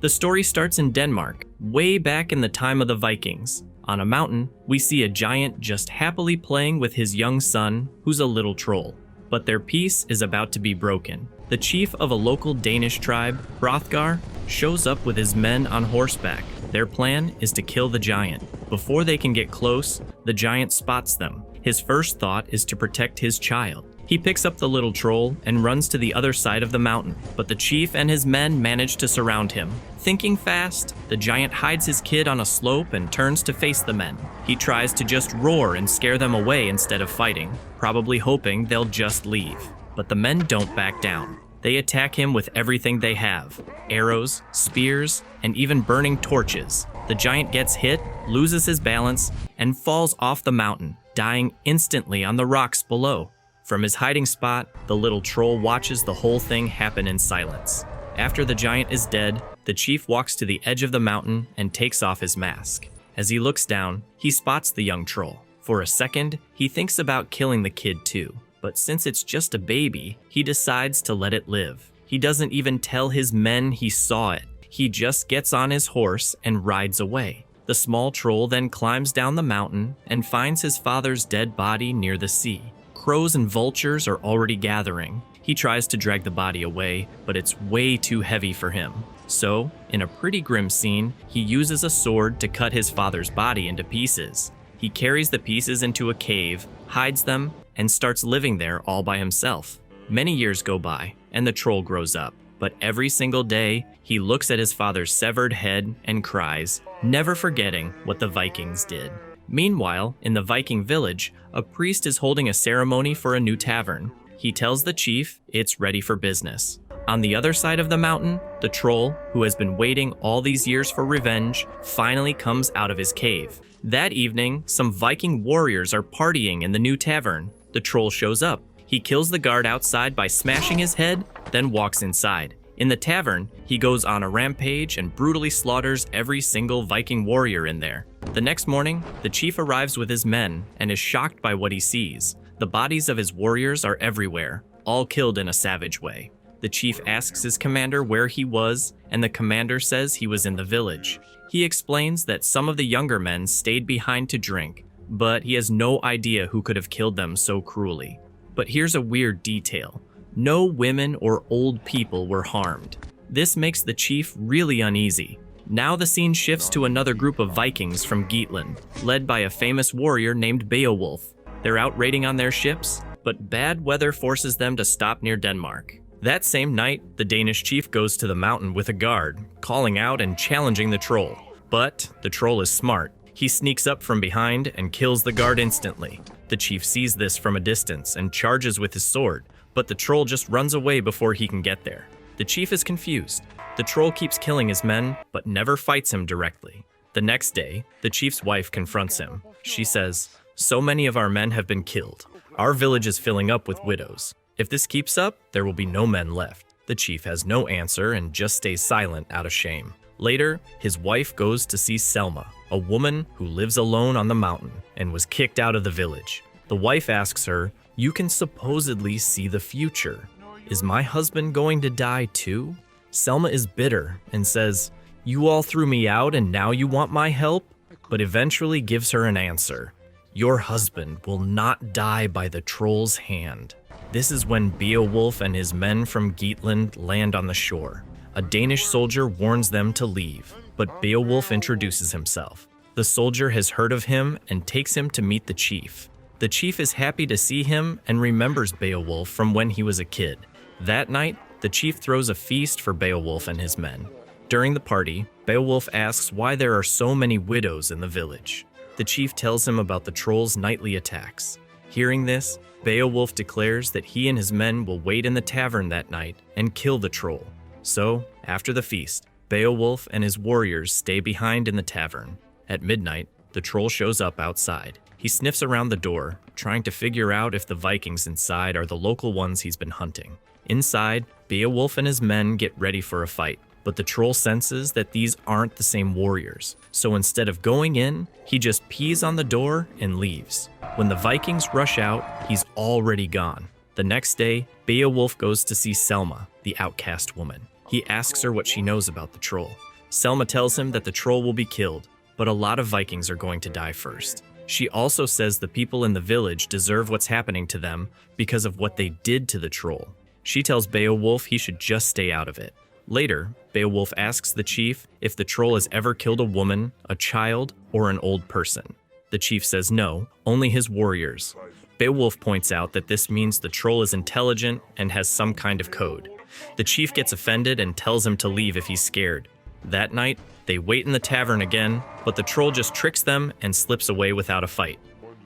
The story starts in Denmark, way back in the time of the Vikings. On a mountain, we see a giant just happily playing with his young son, who's a little troll. But their peace is about to be broken. The chief of a local Danish tribe, Hrothgar, shows up with his men on horseback. Their plan is to kill the giant. Before they can get close, the giant spots them. His first thought is to protect his child. He picks up the little troll and runs to the other side of the mountain, but the chief and his men manage to surround him. Thinking fast, the giant hides his kid on a slope and turns to face the men. He tries to just roar and scare them away instead of fighting, probably hoping they'll just leave. But the men don't back down. They attack him with everything they have: arrows, spears, and even burning torches. The giant gets hit, loses his balance, and falls off the mountain, dying instantly on the rocks below. From his hiding spot, the little troll watches the whole thing happen in silence. After the giant is dead, the chief walks to the edge of the mountain and takes off his mask. As he looks down, he spots the young troll. For a second, he thinks about killing the kid too, but since it's just a baby, he decides to let it live. He doesn't even tell his men he saw it. He just gets on his horse and rides away. The small troll then climbs down the mountain and finds his father's dead body near the sea. Crows and vultures are already gathering. He tries to drag the body away, but it's way too heavy for him. So, in a pretty grim scene, he uses a sword to cut his father's body into pieces. He carries the pieces into a cave, hides them, and starts living there all by himself. Many years go by, and the troll grows up. But every single day, he looks at his father's severed head and cries, never forgetting what the Vikings did. Meanwhile, in the Viking village, a priest is holding a ceremony for a new tavern. He tells the chief it's ready for business. On the other side of the mountain, the troll, who has been waiting all these years for revenge, finally comes out of his cave. That evening, some Viking warriors are partying in the new tavern. The troll shows up. He kills the guard outside by smashing his head, then walks inside. In the tavern, he goes on a rampage and brutally slaughters every single Viking warrior in there. The next morning, the chief arrives with his men and is shocked by what he sees. The bodies of his warriors are everywhere, all killed in a savage way. The chief asks his commander where he was, and the commander says he was in the village. He explains that some of the younger men stayed behind to drink, but he has no idea who could have killed them so cruelly. But here's a weird detail. No women or old people were harmed. This makes the chief really uneasy. Now the scene shifts to another group of Vikings from Geatland, led by a famous warrior named Beowulf. They're out raiding on their ships, but bad weather forces them to stop near Denmark. That same night, the Danish chief goes to the mountain with a guard, calling out and challenging the troll. But the troll is smart. He sneaks up from behind and kills the guard instantly. The chief sees this from a distance and charges with his sword, but the troll just runs away before he can get there. The chief is confused. The troll keeps killing his men, but never fights him directly. The next day, the chief's wife confronts him. She says, "So many of our men have been killed. Our village is filling up with widows. If this keeps up, there will be no men left." The chief has no answer and just stays silent out of shame. Later, his wife goes to see Selma, a woman who lives alone on the mountain and was kicked out of the village. The wife asks her, "You can supposedly see the future. Is my husband going to die too?" Selma is bitter and says, "You all threw me out and now you want my help?" But eventually gives her an answer. "Your husband will not die by the troll's hand." This is when Beowulf and his men from Geatland land on the shore. A Danish soldier warns them to leave, but Beowulf introduces himself. The soldier has heard of him and takes him to meet the chief. The chief is happy to see him and remembers Beowulf from when he was a kid. That night, the chief throws a feast for Beowulf and his men. During the party, Beowulf asks why there are so many widows in the village. The chief tells him about the troll's nightly attacks. Hearing this, Beowulf declares that he and his men will wait in the tavern that night and kill the troll. So, after the feast, Beowulf and his warriors stay behind in the tavern. At midnight, the troll shows up outside. He sniffs around the door, trying to figure out if the Vikings inside are the local ones he's been hunting. Inside, Beowulf and his men get ready for a fight, but the troll senses that these aren't the same warriors. So instead of going in, he just pees on the door and leaves. When the Vikings rush out, he's already gone. The next day, Beowulf goes to see Selma, the outcast woman. He asks her what she knows about the troll. Selma tells him that the troll will be killed, but a lot of Vikings are going to die first. She also says the people in the village deserve what's happening to them because of what they did to the troll. She tells Beowulf he should just stay out of it. Later, Beowulf asks the chief if the troll has ever killed a woman, a child, or an old person. The chief says no, only his warriors. Beowulf points out that this means the troll is intelligent and has some kind of code. The chief gets offended and tells him to leave if he's scared. That night, they wait in the tavern again, but the troll just tricks them and slips away without a fight.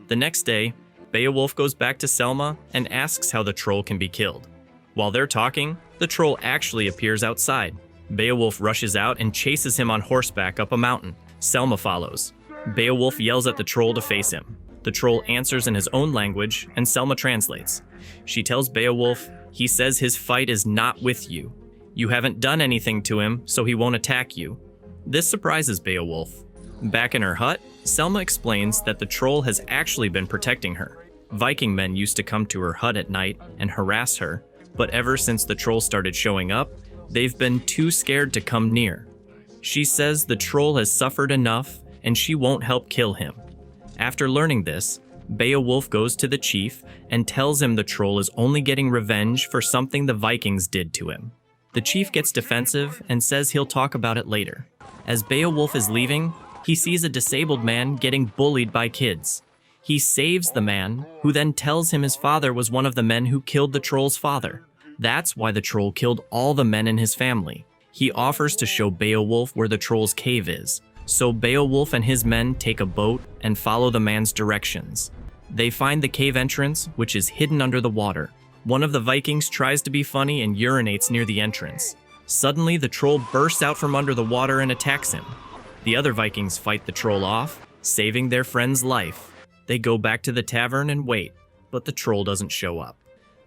The next day, Beowulf goes back to Selma and asks how the troll can be killed. While they're talking, the troll actually appears outside. Beowulf rushes out and chases him on horseback up a mountain. Selma follows. Beowulf yells at the troll to face him. The troll answers in his own language, and Selma translates. She tells Beowulf he says his fight is not with you. You haven't done anything to him, so he won't attack you. This surprises Beowulf. Back in her hut, Selma explains that the troll has actually been protecting her. Viking men used to come to her hut at night and harass her, but ever since the troll started showing up, they've been too scared to come near. She says the troll has suffered enough and she won't help kill him. After learning this, Beowulf goes to the chief and tells him the troll is only getting revenge for something the Vikings did to him. The chief gets defensive and says he'll talk about it later. As Beowulf is leaving, he sees a disabled man getting bullied by kids. He saves the man, who then tells him his father was one of the men who killed the troll's father. That's why the troll killed all the men in his family. He offers to show Beowulf where the troll's cave is, so Beowulf and his men take a boat and follow the man's directions. They find the cave entrance, which is hidden under the water. One of the Vikings tries to be funny and urinates near the entrance. Suddenly, the troll bursts out from under the water and attacks him. The other Vikings fight the troll off, saving their friend's life. They go back to the tavern and wait, but the troll doesn't show up.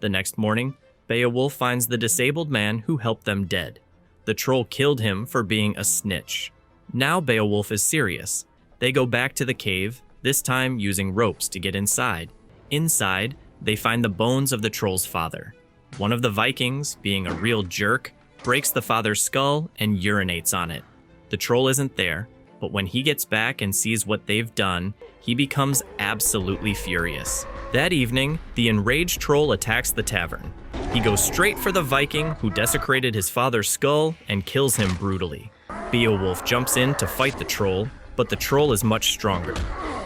The next morning, Beowulf finds the disabled man who helped them dead. The troll killed him for being a snitch. Now Beowulf is serious. They go back to the cave, this time using ropes to get inside. Inside, they find the bones of the troll's father. One of the Vikings, being a real jerk, breaks the father's skull and urinates on it. The troll isn't there, but when he gets back and sees what they've done, he becomes absolutely furious. That evening, the enraged troll attacks the tavern. He goes straight for the Viking who desecrated his father's skull and kills him brutally. Beowulf jumps in to fight the troll, but the troll is much stronger.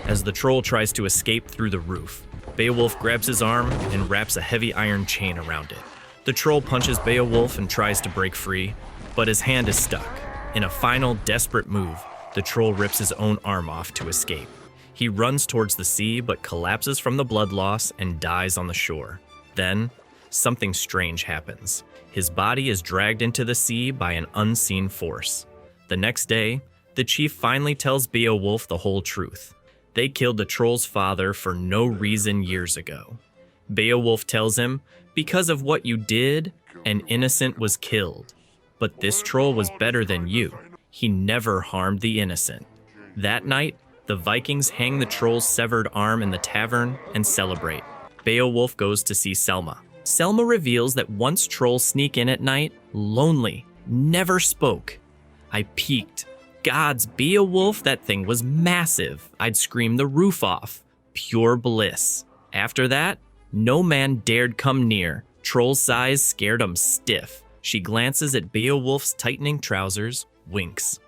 As the troll tries to escape through the roof, Beowulf grabs his arm and wraps a heavy iron chain around it. The troll punches Beowulf and tries to break free, but his hand is stuck. In a final, desperate move, the troll rips his own arm off to escape. He runs towards the sea but collapses from the blood loss and dies on the shore. Then, something strange happens. His body is dragged into the sea by an unseen force. The next day, the chief finally tells Beowulf the whole truth. They killed the troll's father for no reason years ago. Beowulf tells him, because of what you did, an innocent was killed. But this troll was better than you. He never harmed the innocent. That night, the Vikings hang the troll's severed arm in the tavern and celebrate. Beowulf goes to see Selma. Selma reveals that once trolls sneak in at night, lonely, never spoke. I peeked. Gods, Beowulf, that thing was massive. I'd scream the roof off. Pure bliss. After that, no man dared come near. Troll's size scared 'em stiff. She glances at Beowulf's tightening trousers, winks.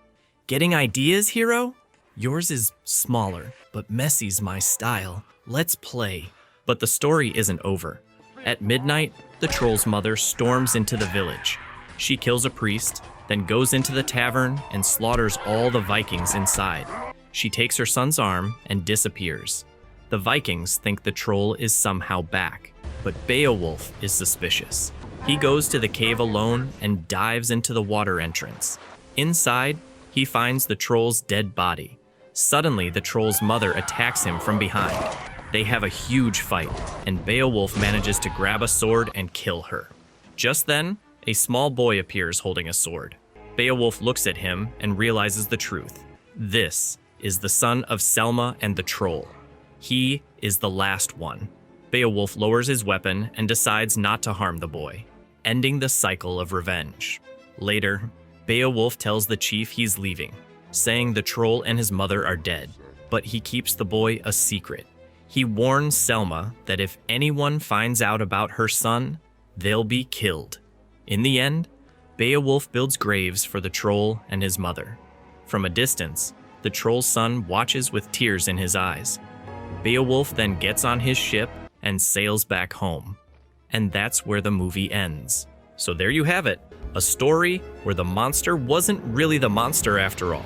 Getting ideas, hero? Yours is smaller, but messy's my style. Let's play. But the story isn't over. At midnight, the troll's mother storms into the village. She kills a priest, then goes into the tavern and slaughters all the Vikings inside. She takes her son's arm and disappears. The Vikings think the troll is somehow back, but Beowulf is suspicious. He goes to the cave alone and dives into the water entrance. Inside, he finds the troll's dead body. Suddenly, the troll's mother attacks him from behind. They have a huge fight, and Beowulf manages to grab a sword and kill her. Just then, a small boy appears holding a sword. Beowulf looks at him and realizes the truth. This is the son of Selma and the troll. He is the last one. Beowulf lowers his weapon and decides not to harm the boy, ending the cycle of revenge. Later, Beowulf tells the chief he's leaving, saying the troll and his mother are dead, but he keeps the boy a secret. He warns Selma that if anyone finds out about her son, they'll be killed. In the end, Beowulf builds graves for the troll and his mother. From a distance, the troll's son watches with tears in his eyes. Beowulf then gets on his ship and sails back home. And that's where the movie ends. So there you have it, a story where the monster wasn't really the monster after all.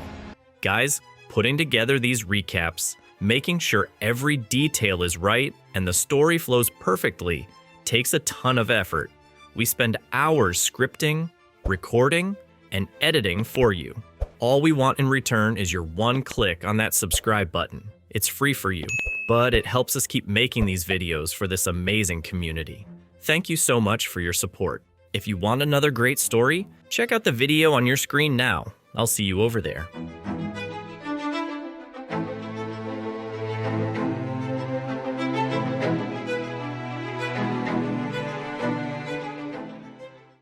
Guys, putting together these recaps, making sure every detail is right and the story flows perfectly takes a ton of effort. We spend hours scripting, recording, and editing for you. All we want in return is your one click on that subscribe button. It's free for you, but it helps us keep making these videos for this amazing community. Thank you so much for your support. If you want another great story, check out the video on your screen now. I'll see you over there.